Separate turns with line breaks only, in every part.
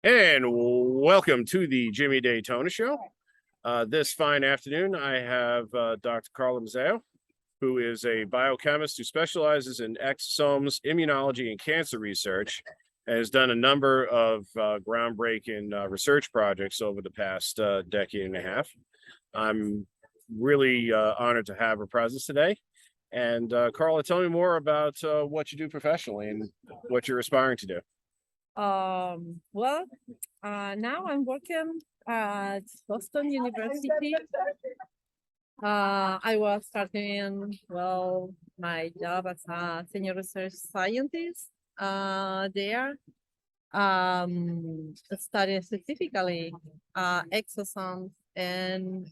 And welcome to the Jimmy Daytona Show. This fine afternoon, I have Dr. Carla Mazzeo, who is a biochemist who specializes in exosomes, immunology, and cancer research, and has done a number of groundbreaking research projects over the past decade and a half. I'm really honored to have her presence today. And Carla, tell me more about what you do professionally and what you're aspiring to do.
Now I'm working at Boston University. I was starting, my job as a senior research scientist there, studying specifically exosomes and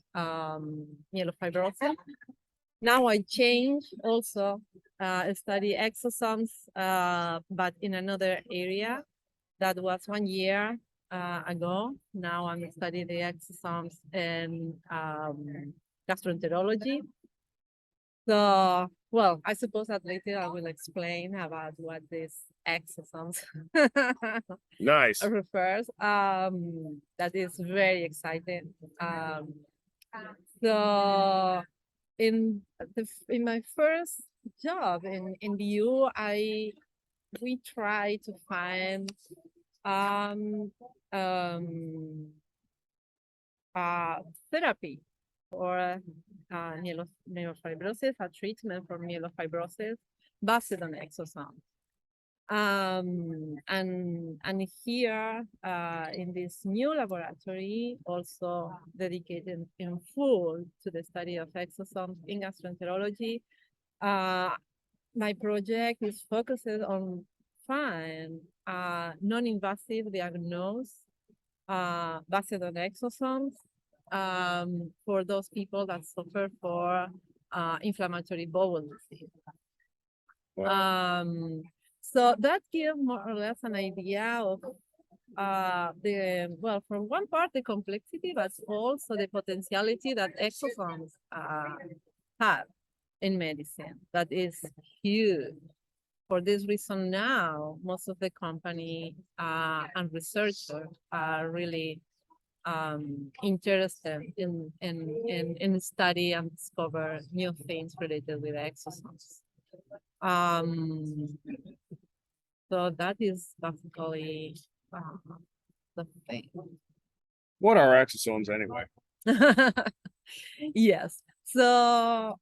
myelofibrosis. Now I change also, study exosomes, but in another area. That was 1 year ago. Now I'm studying the exosomes and gastroenterology. So, I suppose that later I will explain about what this exosomes
Nice.
refers. That is very exciting. So in my first job in the EU, we try to find therapy for myelofibrosis, a treatment for myelofibrosis based on exosomes. And here in this new laboratory, also dedicated in full to the study of exosomes in gastroenterology, my project is focused on find non-invasive diagnose based on exosomes for those people that suffer for inflammatory bowel disease.
Wow.
So that gives more or less an idea of from one part, the complexity, but also the potentiality that exosomes have in medicine. That is huge. For this reason now, most of the company and researchers are really interested in study and discover new things related with exosomes. So that is basically the thing.
What are exosomes anyway?
Yes. So,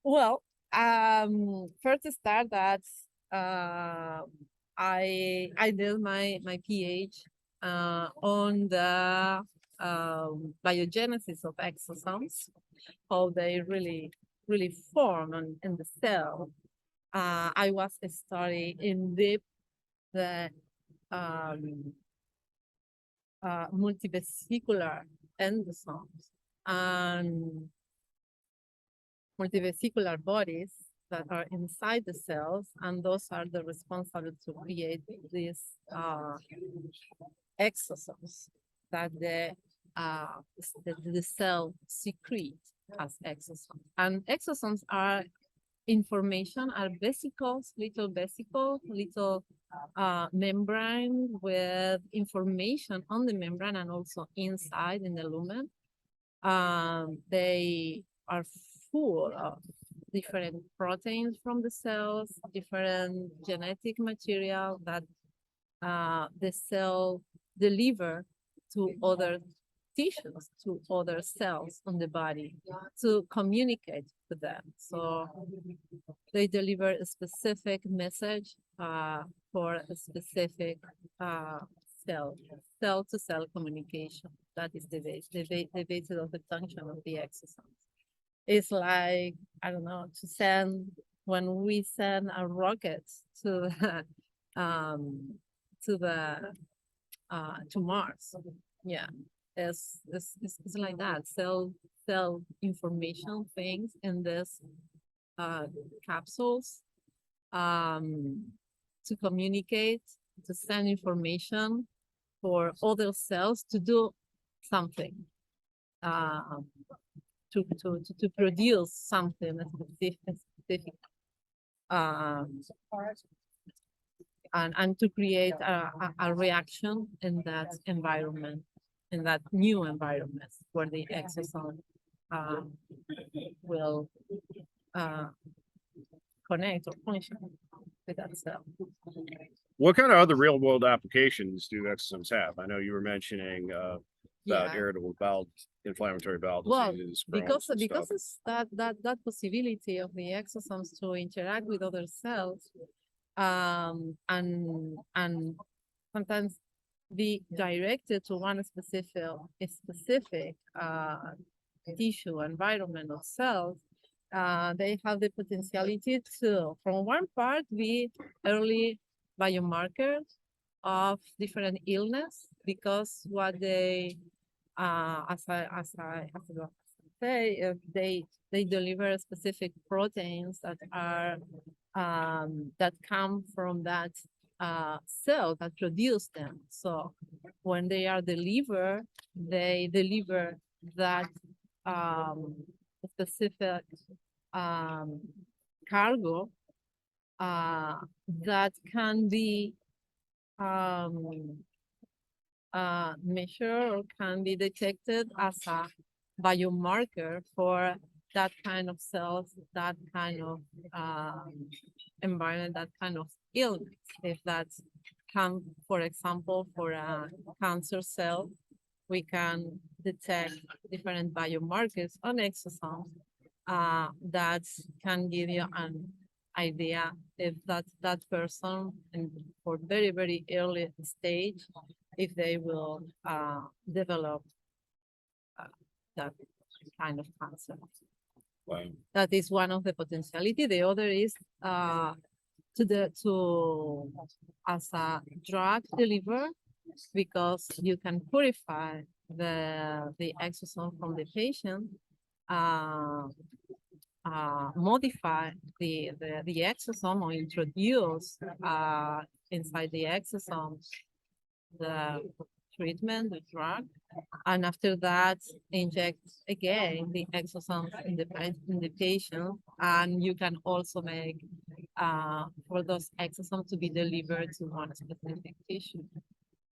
first to start that I did my PhD on the biogenesis of exosomes, how they really form in the cell. I was studying in deep the multivesicular endosomes and multivesicular bodies that are inside the cells, and those are the responsible to create these exosomes that the cell secretes as exosomes. And exosomes are vesicles, little membrane with information on the membrane and also inside in the lumen. They are full of different proteins from the cells, different genetic material that the cell deliver to other tissues, to other cells on the body to communicate to them. So they deliver a specific message for a specific cell-to-cell communication. That is the basis of the function of the exosomes. It's like, I don't know, when we send a rocket to Mars. Yeah, it's like that. Cell information things in this capsules to communicate, to send information for other cells to do something, to produce something specific. and to create a reaction in that environment, in that new environment where the exosome will connect or function with that cell.
What kind of other real world applications do exosomes have? I know you were mentioning about
Yeah.
irritable bowel, inflammatory bowel
Well,
diseases,
because
Crohn's and
because
stuff.
it's that possibility of the exosomes to interact with other cells, and sometimes be directed to one specific tissue environment of cells. They have the potentiality to, from one part, be early biomarkers of different illness, because what they, as I say, they deliver specific proteins that are that come from that cell that produce them. So when they are delivered, they deliver that specific cargo that can be measured or can be detected as a biomarker for that kind of cells, that kind of environment, that kind of illness. If that's come, for example, for a cancer cell, we can detect different biomarkers on exosomes that can give you an idea if that person, and for very, very early stage, if they will develop that kind of cancer.
Wow.
That is one of the potentiality. The other is to as a drug deliver, because you can purify the exosome from the patient, modify the exosome, or introduce inside the exosome the treatment, the drug, and after that inject again the exosomes in the patient, and you can also make for those exosomes to be delivered to one specific tissue.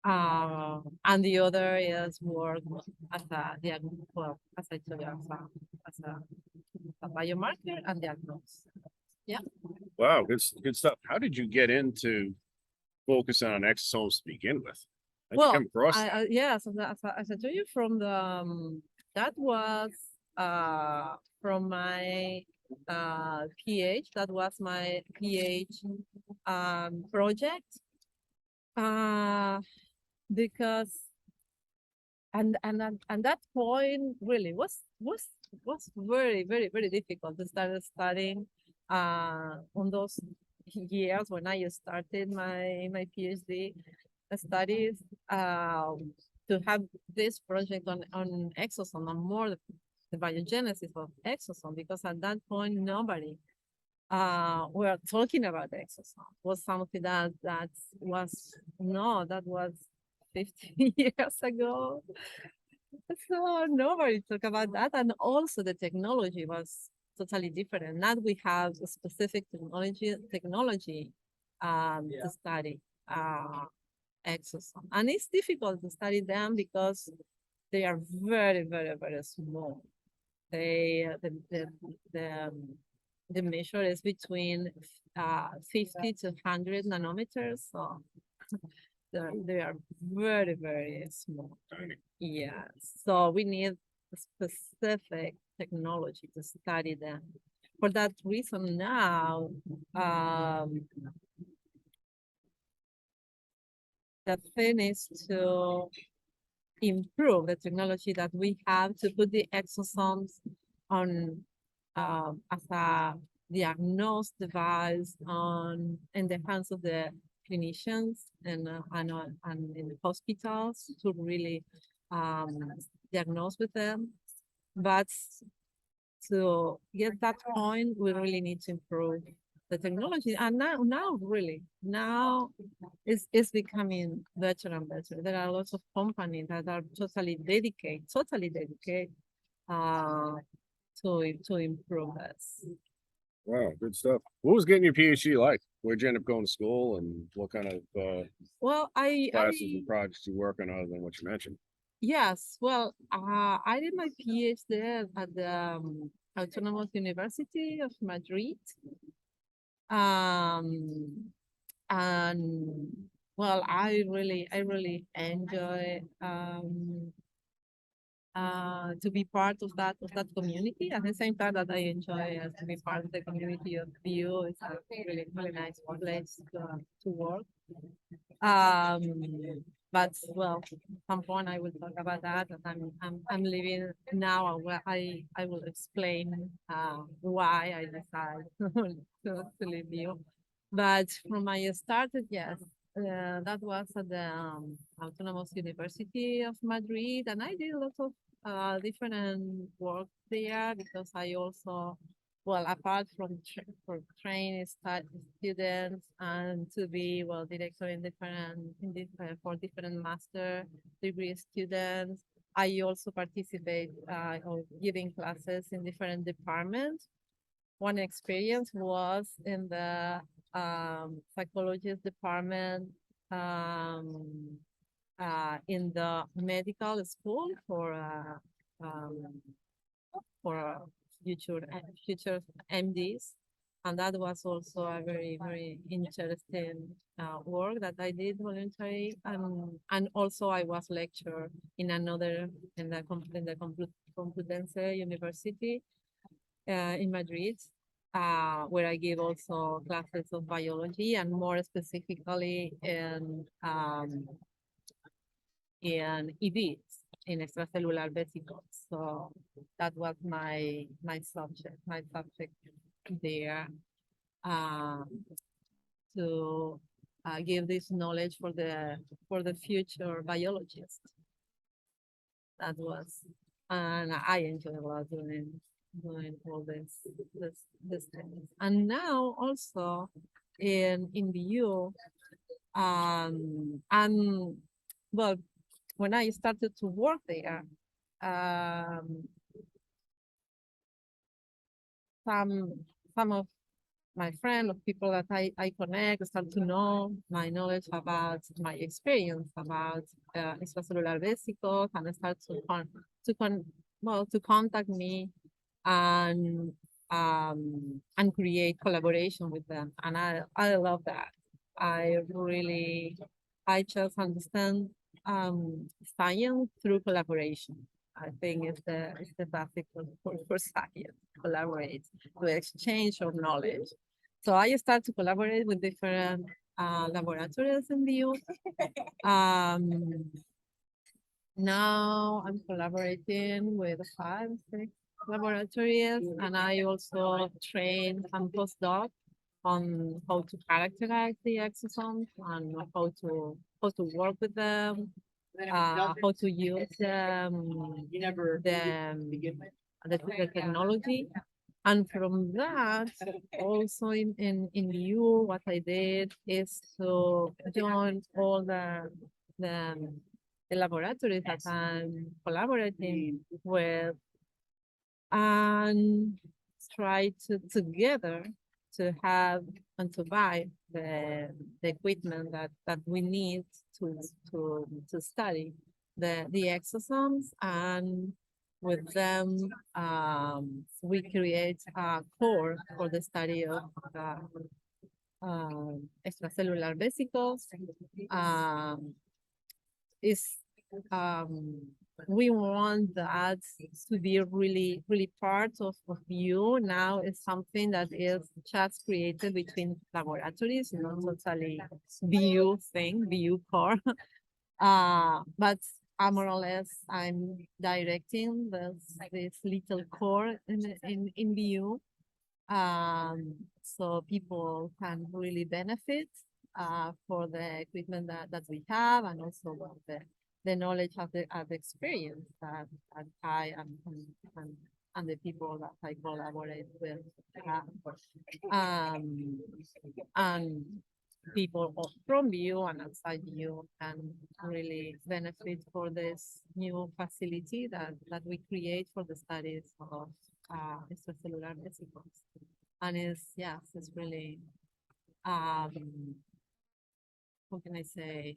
And the other is work as a well, as I told you, as a biomarker and diagnosis. Yeah.
Wow, good stuff. How did you get into focusing on exosomes to begin with? How'd you come across that?
Yes, as I told you, from the that was from my PH. That was my PH project. Because and that point really was very, very, very difficult to start studying on those years when I started my PhD studies, to have this project on exosome and more the biogenesis of exosome, because at that point nobody were talking about exosome. Was something that was 15 years ago. So nobody talked about that, and also the technology was totally different. Now we have a specific technology to study exosome, and it's difficult to study them because they are very, very, very small. They the measure is between 50 to 100 nanometers, so they are very, very small. Yeah, so we need a specific technology to study them. For that reason, now the thing is to improve the technology that we have to put the exosomes on as a diagnosed device in the hands of the clinicians and in the hospitals to really diagnose with them. But to get that point, we really need to improve the technology. And now it's becoming better and better. There are lots of companies that are totally dedicated to improve this.
Wow, good stuff. What was getting your PhD like? Where'd you end up going to school, and what kind of
Well,
classes and projects you work on other than what you mentioned?
yes, well, I did my PhD at the Autonomous University of Madrid. Um, and well, I really enjoy to be part of that community. At the same time that I enjoy to be part of the community of BU, it's a really nice place to work. Um, but well, at some point I will talk about that. And I'm living now, and where I will explain why I decided to leave BU. But from my started, yes, that was at the Autonomous University of Madrid, and I did a lot of different work there because I also, well, apart from training students and to be director in for different master degree students, I also participate or giving classes in different departments. One experience was in the psychologist department in the medical school um, for future MDs, and that was also a very interesting work that I did voluntary, and also I was lecturer in another in the Complutense University in Madrid, where I give also classes of biology and more specifically in EVs, in extracellular vesicles. So that was my subject there, to give this knowledge for the future biologists. That was, and I enjoy a lot doing all this things. And now also in BU, and well, when I started to work there, some of my friends, of people that I connect, start to know my knowledge about my experience about extracellular vesicles, and start to contact me and create collaboration with them. And I love that. I just understand science through collaboration. I think it's the basic for science. Collaborate, to exchange of knowledge. So I start to collaborate with different laboratories in the US. Now I'm collaborating with 5, 6 laboratories, and I also train some postdoc on how to characterize the exosomes and how to work with them, how to use the technology. And from that, also in EU, what I did is to join all the laboratories that I'm collaborating with and try to together to have and to buy the equipment that we need to study the exosomes, and with them we create a core for the study of extracellular vesicles. Is we want that to be really part of BU. Now it's something that is just created between laboratories, not totally BU thing, BU core. But more or less I'm directing this little core in BU, so people can really benefit for the equipment that we have, and also the knowledge of the experience that I and the people that I collaborate with have. And people from BU and outside BU can really benefit for this new facility that we create for the studies of extracellular vesicles. And it's really how can I say,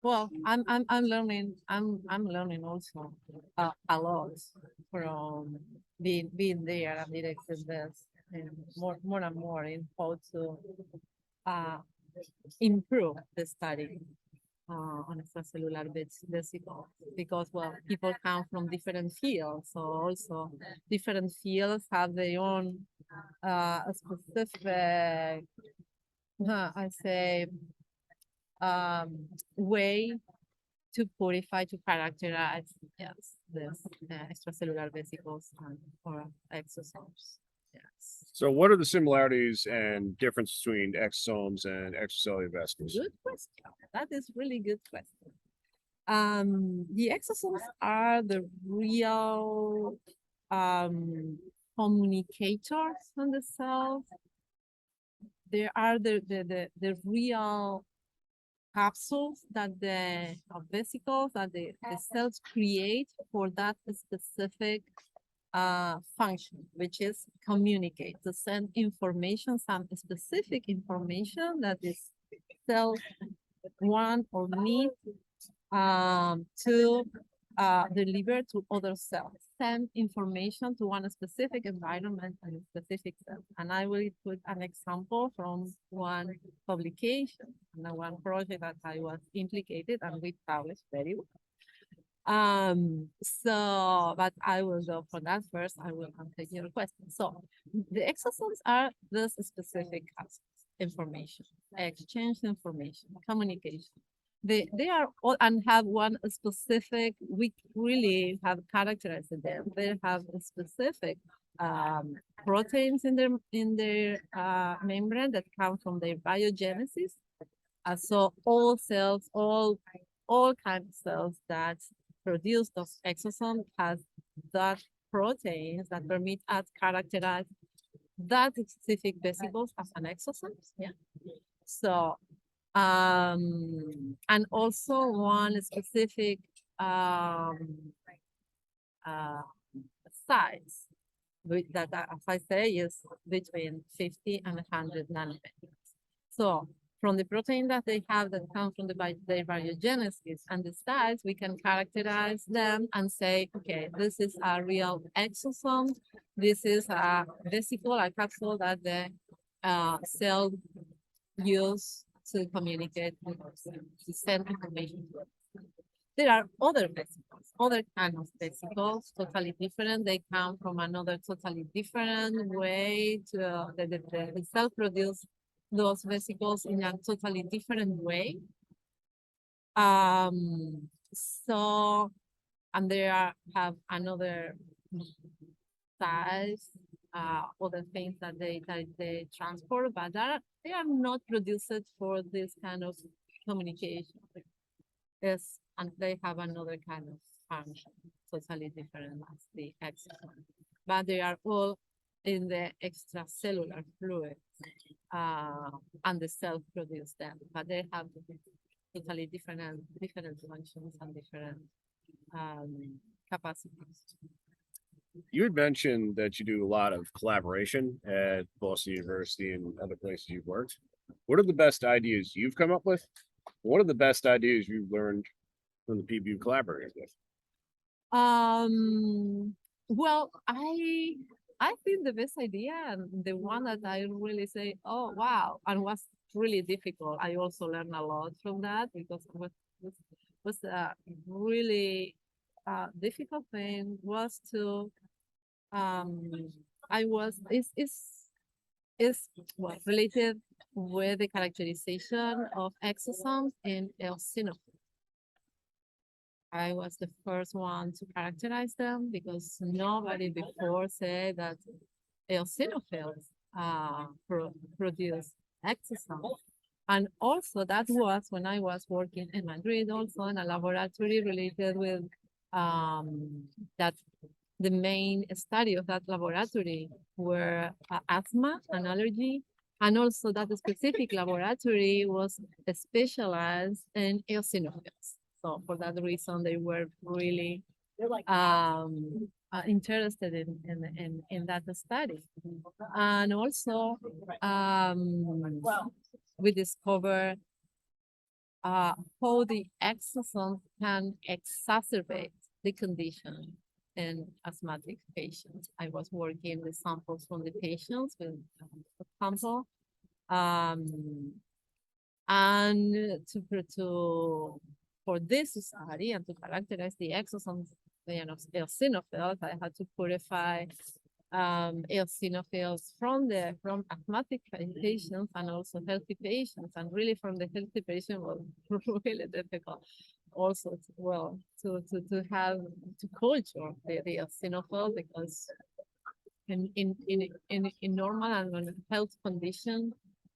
well, I'm learning also a lot from being there and directing this, and more and more in how to uh, improve the study on extracellular vesicles, because well, people come from different fields, so also different fields have their own specific, I say, way to purify, to characterize, yes, this extracellular vesicles or exosomes. Yes.
So what are the similarities and difference between exosomes and extracellular vesicles?
Good question. That is really good question. The exosomes are the real communicators on the cells. They are the real capsules that the vesicles that the cells create for that specific function, which is communicate, to send information, some specific information that this cell want or need to deliver to other cells, send information to one specific environment and a specific cell. And I will put an example from one publication and one project that I was implicated and we published very well. But I will go for that first. I will answer your question. So the exosomes are this specific information, exchange information, communication. They are all and have one specific, we really have characterized them. They have a specific proteins in their membrane that come from their biogenesis. So all cells, all kinds of cells that produce those exosomes has that proteins that permit us characterize that specific vesicles as an exosome. Yeah. So and also one specific size that, as I say, is between 50 and 100 nanometers. So from the protein that they have that comes from their biogenesis and the size, we can characterize them and say, okay, this is a real exosome. This is a vesicle, a capsule that the cell use to communicate with us, to send information to us. There are other vesicles, other kinds of vesicles, totally different. They come from another totally different way to the cell produce those vesicles in a totally different way. So, and they have another size, other things that they transport, but they are not produced for this kind of communication. Yes, and they have another kind of function, totally different as the exosome. But they are all in the extracellular fluid, and the cell produce them. But they have totally different functions and different capacities.
You had mentioned that you do a lot of collaboration at Boston University and other places you've worked. What are the best ideas you've come up with? What are the best ideas you've learned from the people you collaborated with?
Well, I think the best idea and the one that I really say, oh wow, and was really difficult. I also learned a lot from that because what was a really difficult thing was to is what related with the characterization of exosomes in eosinophils. I was the first one to characterize them because nobody before said that eosinophils produce exosomes. And also that was when I was working in Madrid, also in a laboratory related with that the main study of that laboratory were asthma and allergy. And also that specific laboratory was specialized in eosinophils. So for that reason, they were really interested in that study. And also, we discovered how the exosome can exacerbate the condition in asthmatic patients. I was working with samples from the patients with a sample, and for this study and to characterize the exosomes, eosinophils, I had to purify eosinophils from asthmatic patients and also healthy patients, and really from the healthy patient was really difficult also to culture the eosinophil, because in normal and health condition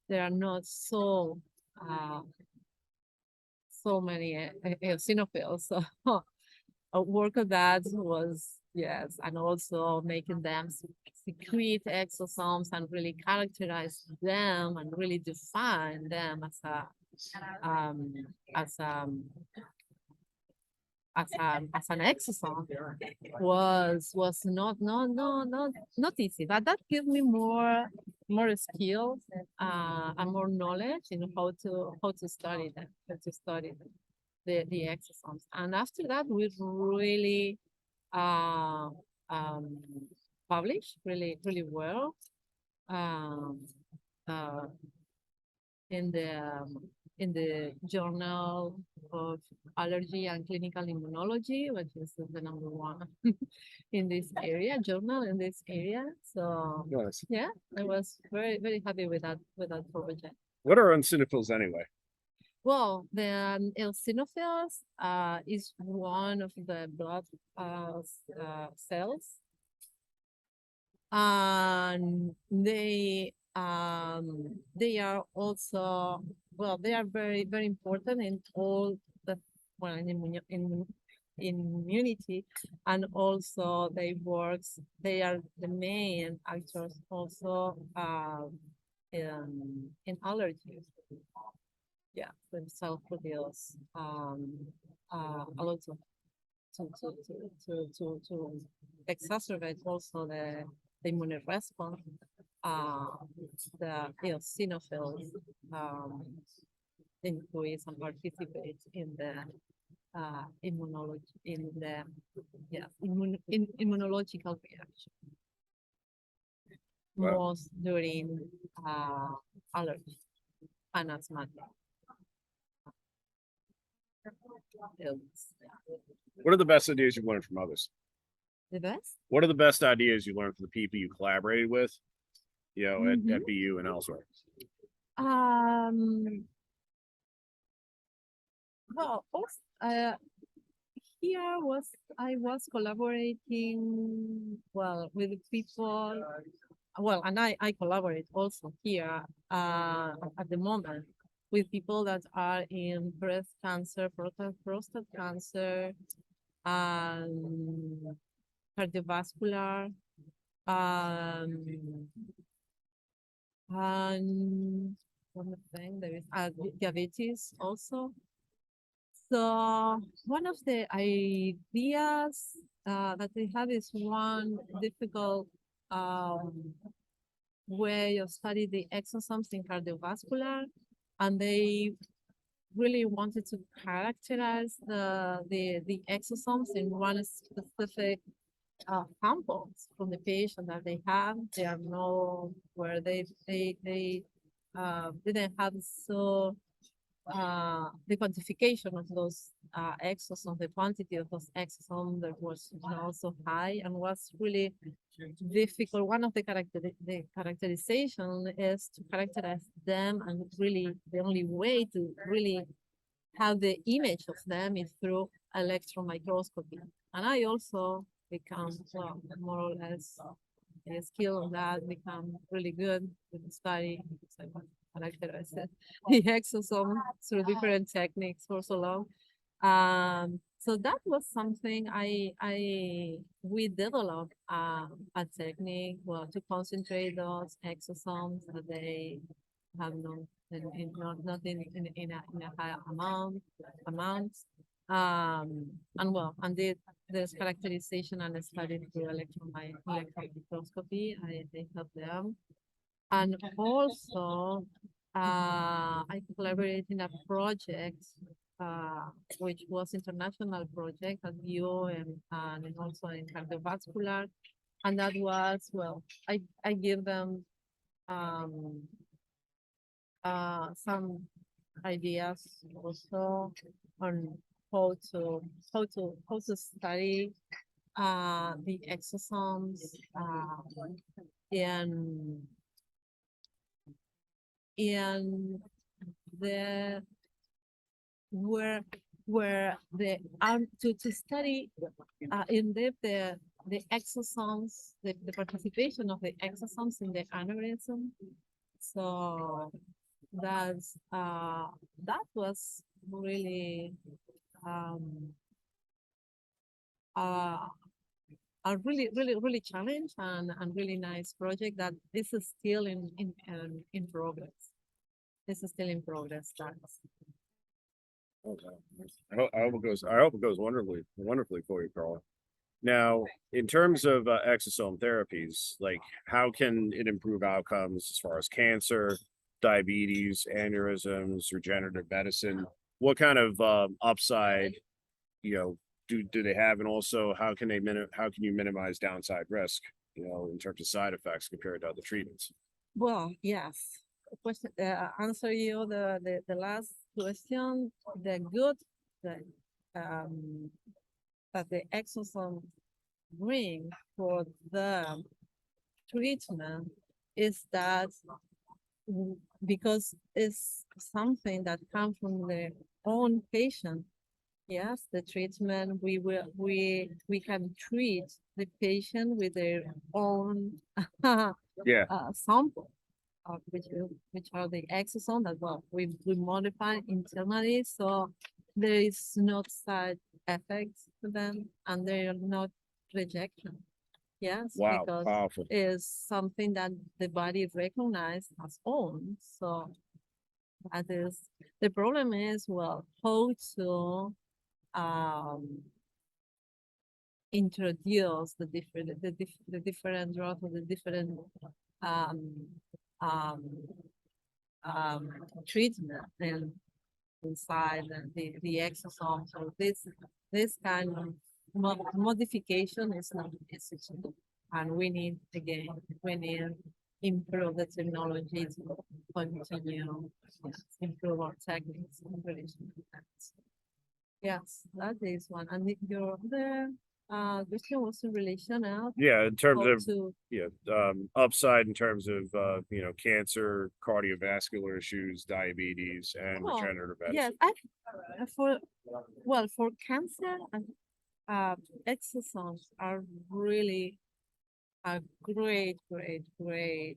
there are not so many eosinophils. So a work of that was, yes, and also making them secrete exosomes and really characterize them and really define them as an exosome was not easy, but that gave me more skills and more knowledge in how to study them, the exosomes. And after that, we really published really well in the Journal of Allergy and Clinical Immunology, which is the number one in this area, journal in this area. So
Nice.
yeah, I was very happy with that project.
What are eosinophils anyway?
Well, the eosinophils is one of the blood cells, and they are also, well, they are very important in all the, well, in immunity, and also they are the main actors also in allergies. Yeah, themselves produce a lot of to exacerbate also the immune response. The eosinophils increase and participate in the immunological reaction.
Wow.
Most during allergy and asthmatic illness.
What are the best ideas you've learned from others?
The best?
What are the best ideas you learned from the people you collaborated with, at BU and elsewhere?
Well, here I was collaborating with people. Well, and I collaborate also here at the moment with people that are in breast cancer, prostate cancer, cardiovascular, and one more thing, there is diabetes also. So one of the ideas that they have is one difficult way of studying the exosomes in cardiovascular, and they really wanted to characterize the exosomes in one specific samples from the patient that they have. They are no where they didn't have the quantification of those exosomes, the quantity of those exosomes that was also high and was really difficult. One of the characterization is to characterize them, and really the only way to really have the image of them is through electron microscopy. And I also become more or less skilled on that, become really good with the study. So I characterize the exosome through different techniques for so long. So that was something we developed a technique to concentrate those exosomes that they have not in a high amount. And there's characterization and study through electron microscopy. I help them. And also, I collaborate in a project, which was international project at UOM and also in cardiovascular. And that was, well, I give them some ideas also on how to study the exosomes and the where the to study in depth the exosomes, the participation of the exosomes in the aneurysm. So that's that was really uh, a really challenge and really nice project that this is still in progress. This is still in progress. That's
Okay. I hope it goes wonderfully for you, Carla. Now, in terms of exosome therapies, like how can it improve outcomes as far as cancer, diabetes, aneurysms, regenerative medicine? What kind of upside, do they have, and also how can you minimize downside risk, in terms of side effects compared to other treatments?
well, yes. Question answer you the last question. The good that that the exosome bring for the treatment is that because it's something that comes from the own patient. Yes, the treatment we can treat the patient with their own
Yeah.
sample, which are the exosomes that we modify internally, so there is no side effects to them, and they are not rejection. Yes,
Wow,
because
powerful.
it's something that the body recognizes as own. So that is the problem is how to introduce the different drugs or the different um, um, treatment and inside the exosome. So this kind of modification is not easy to do. And we need improve the technology to continue improve our techniques in relation to that. Yes, that is one. And your other question was in relation out
Yeah, in terms of
to
upside in terms of cancer, cardiovascular issues, diabetes, and
oh,
regenerative
yes,
medicine.
for cancer and exosomes are really a great way to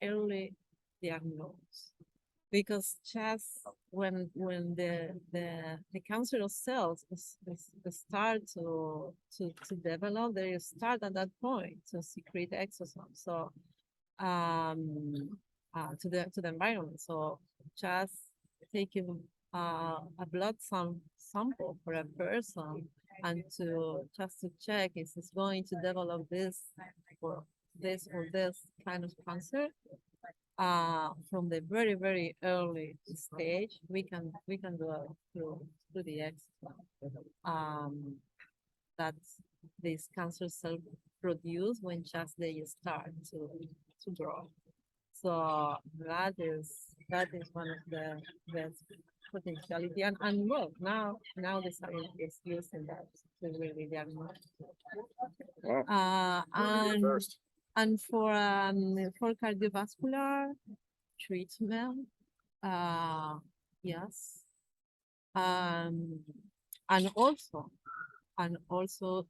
early diagnosis, because just when the cancerous cells start to develop, they start at that point to secrete exosomes. So to the environment. So just taking a blood sample for a person and to check if it's going to develop this or this kind of cancer from the very early stage, we can do it through the exosome that these cancer cells produce when just they start to grow. So that is one of the best potentiality, and well, now the science is using that to really diagnose.
Wow. First.
And for cardiovascular treatment, yes, um, and also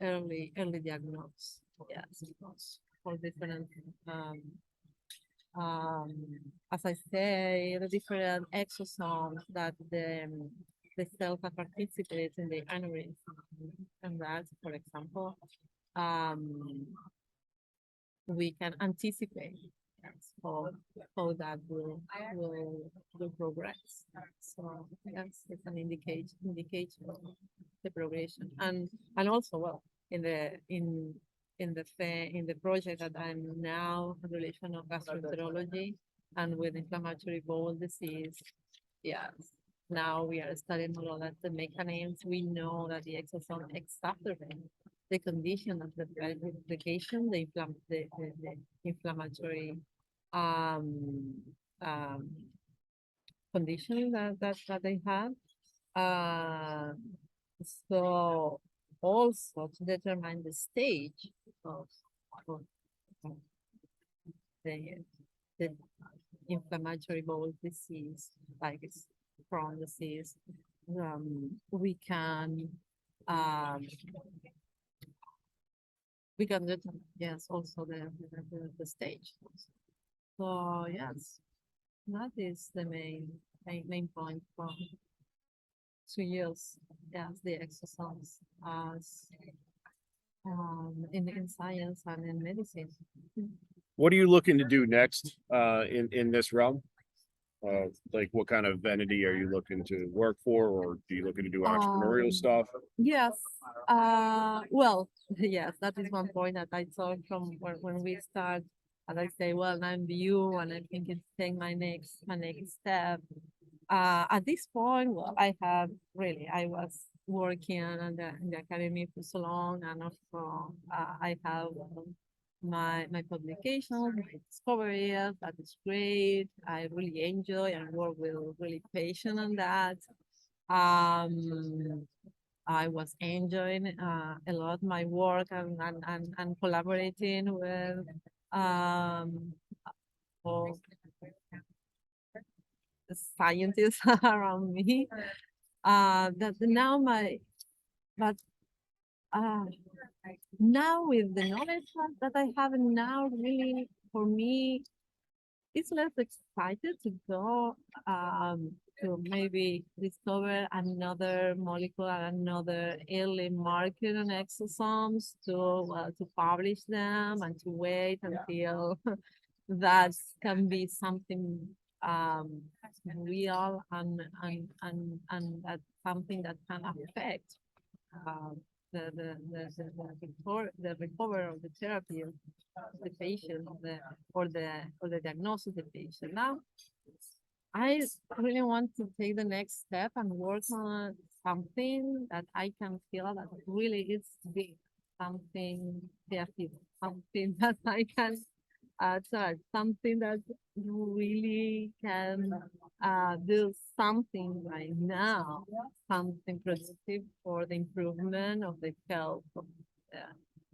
early diagnosis. Yes, for different as I say, the different exosomes that the cells that participate in the aneurysm, and that, for example, we can anticipate how that will progress. So yes, it's an indication of the progression, and also well in the project that I'm now in relation of gastroenterology and with inflammatory bowel disease. Yes, now we are studying all of the mechanisms. We know that the exosome exacerbate the condition of the replication, the inflammatory um, um, condition that they have. Uh, so also to determine the stage of, of of the, the inflammatory bowel disease, like it's Crohn disease, um, we can determine, yes, also the stage. So yes, that is the main point from to use, yes, the exosomes as in science and in medicine.
What are you looking to do next in this realm? Like what kind of entity are you looking to work for, or do you looking to do entrepreneurial stuff?
Yes. Well, yes, that is one point that I saw from when we start. And I say, well, I'm you, and I think it's take my next step. At this point, well, I was working in the academy for so long, and also I have my publications, my discoveries. That is great. I really enjoy and work with really patient on that. I was enjoying a lot my work and collaborating with all the scientists around me. That now but uh, now with the knowledge that I have now, really for me, it's less excited to go to maybe discover another molecule and another early marker on exosomes to publish them and to wait until that can be something um, real and that's something that can affect uh, the recovery of the therapy of the patient or the diagnosis of the patient. Now, I really want to take the next step and work on something that I can feel that really is big, something creative, something that I can touch, something that really can do something right now, something productive for the improvement of the health of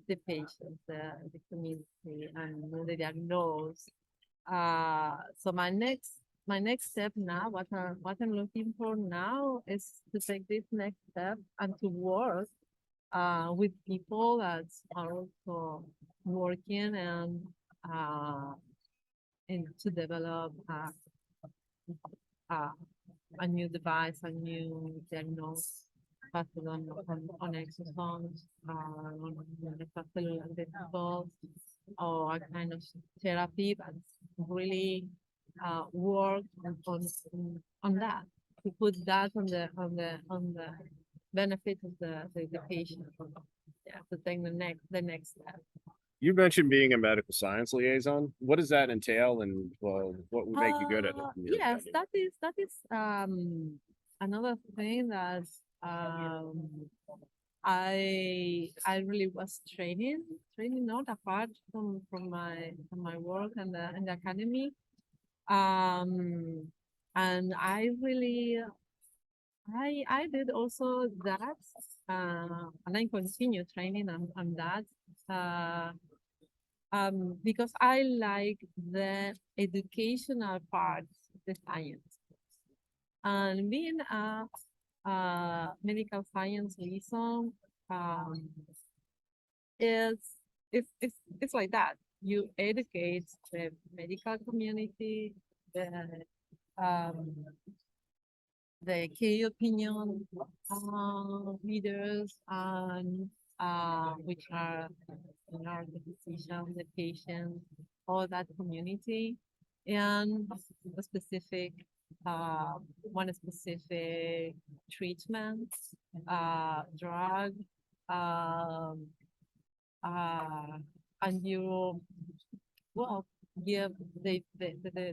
the patient, the community, and the diagnosis. So my next step now, what I'm looking for now is to take this next step and to work with people that are also working uh, and to develop uh, a new device, a new diagnosis based on exosomes, on the extracellular vesicles, or a kind of therapy, but really work on that to put that on the benefit of the patient. Yeah, to take the next step.
You mentioned being a medical science liaison. What does that entail, and what would make you good at it? in your
Yes,
opinion?
that is another thing that um I really was training not apart from my work and the academy. Um and I really I did also that and I continue training on that. Uh because I like the educational part of the science. And being a medical science liaison um, is it's like that. You educate the medical community, um, the key opinion leaders, and which are the physician, the patient, all that community and a specific one specific treatment, drug, um, and you well give the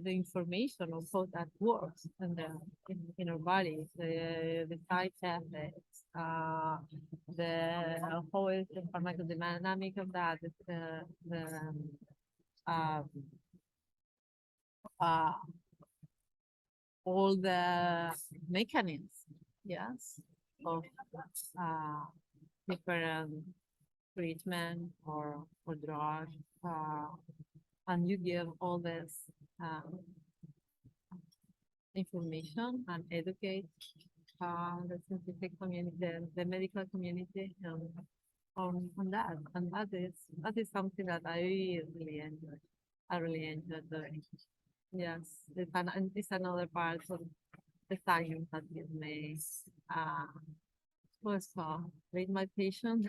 information of how that works in our body, the side effects, the how is the pharmacodynamic of that, uh, uh, all the mechanisms, yes, of uh, different treatment or drug, and you give all this information and educate the scientific community, the medical community on that. And that is something that I really enjoy. I really enjoy doing. Yes, and it's another part of the science that gives me also read my patient,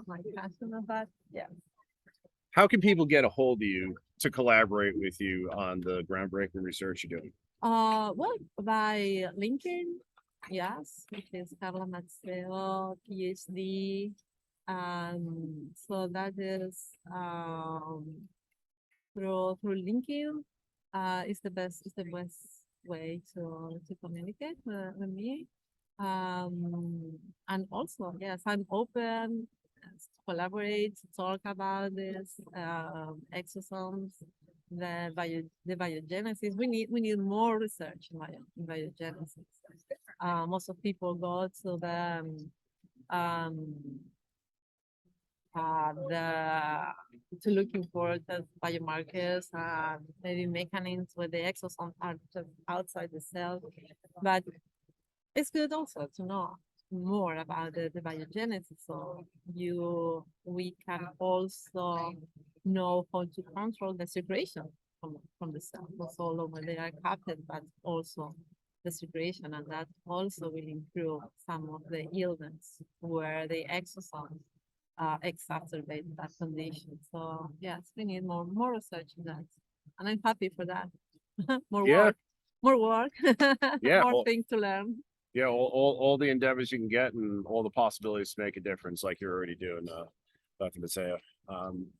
my passion about. Yeah.
How can people get a hold of you to collaborate with you on the groundbreaking research you're doing?
Well, by LinkedIn, yes, which is Carla Mazzeo, PhD. So that is through LinkedIn. Is the best way to communicate with me. And also, yes, I'm open to collaborate, to talk about this exosomes, the biogenesis. We need more research in biogenesis. Most of people go to to looking for the biomarkers, maybe mechanisms where the exosomes are just outside the cell, but it's good also to know more about the biogenesis, so we can also know how to control the secretion from the cell, not only when they are captured, but also the secretion, and that also will improve some of the illness where the exosomes exacerbate that condition. So yes, we need more research in that, and I'm happy for that. more
Yeah.
work,
Yeah,
more
well,
things to learn.
Yeah, all the endeavors you can get and all the possibilities to make a difference, like you're already doing, Dr. Mazzeo.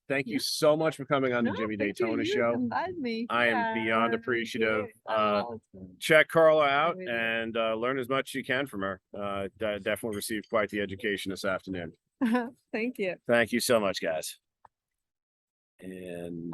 Thank you so much for coming on the
No,
Jimmy
thank you.
Daytona
You
Show.
invite me.
I am
Yeah,
beyond appreciative.
great. I'm awesome.
Check Carla out
Really.
and learn as much as you can from her. Definitely received quite the education this afternoon.
Thank you.
Thank you so much, guys. And